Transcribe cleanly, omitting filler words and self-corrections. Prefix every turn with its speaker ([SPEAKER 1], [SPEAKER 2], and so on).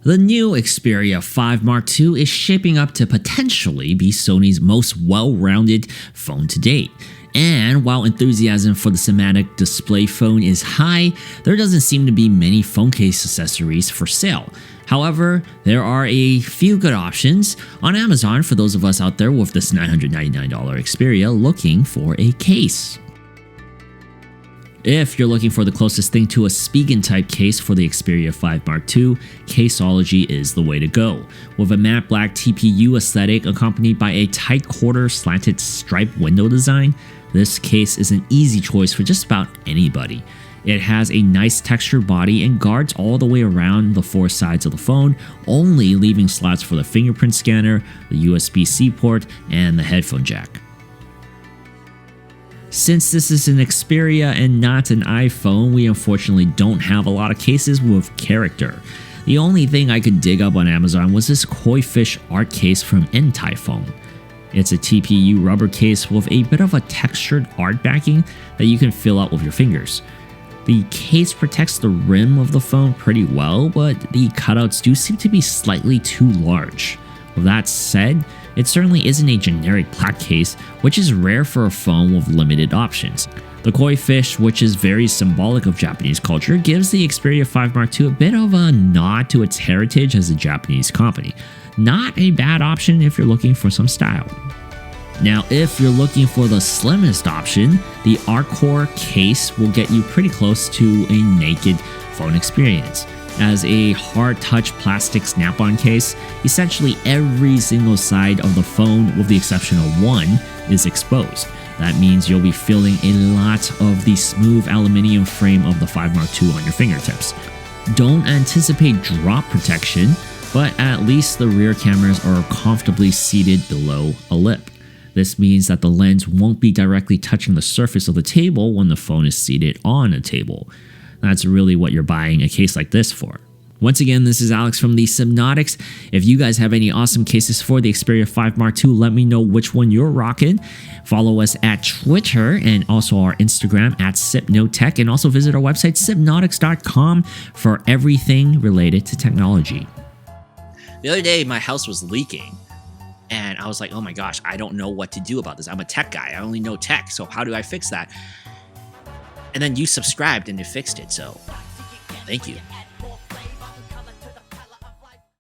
[SPEAKER 1] The new Xperia 5 Mark II is shaping up to potentially be Sony's most well-rounded phone to date. And while enthusiasm for the Sypnotix display phone is high, there doesn't seem to be many phone case accessories for sale. However, there are a few good options on Amazon for those of us out there with this $999 Xperia looking for a case. If you're looking for the closest thing to a Spigen type case for the Xperia 5 Mark II, Caseology is the way to go. With a matte black TPU aesthetic accompanied by a tight quarter slanted stripe window design, this case is an easy choice for just about anybody. It has a nice textured body and guards all the way around the four sides of the phone, only leaving slots for the fingerprint scanner, the USB-C port, and the headphone jack. Since this is an Xperia and not an iPhone, we unfortunately don't have a lot of cases with character. The only thing I could dig up on Amazon was this koi fish art case from Phone. It's a TPU rubber case with a bit of a textured art backing that you can fill out with your fingers. The case protects the rim of the phone pretty well, but the cutouts do seem to be slightly too large. With that said, it certainly isn't a generic plaque case, which is rare for a phone with limited options. The koi fish, which is very symbolic of Japanese culture, gives the Xperia 5 Mark II a bit of a nod to its heritage as a Japanese company. Not a bad option if you're looking for some style. Now, if you're looking for the slimmest option, the Arcor case will get you pretty close to a naked phone experience. As a hard touch plastic snap-on case, essentially every single side of the phone, with the exception of one, is exposed. That means you'll be feeling a lot of the smooth aluminum frame of the 5 Mark II on your fingertips. Don't anticipate drop protection, but at least the rear cameras are comfortably seated below a lip. This means that the lens won't be directly touching the surface of the table when the phone is seated on a table. That's really what you're buying a case like this for. Once again, this is Alex from the Sypnotix. If you guys have any awesome cases for the Xperia 5 Mark II, let me know which one you're rocking. Follow us at Twitter and also our Instagram at Sypnotech, and also visit our website sypnotix.com for everything related to technology.
[SPEAKER 2] The other day, my house was leaking, and I was like, oh my gosh, I don't know what to do about this. I'm a tech guy. I only know tech, so how do I fix that? And then you subscribed and you fixed it, so thank you.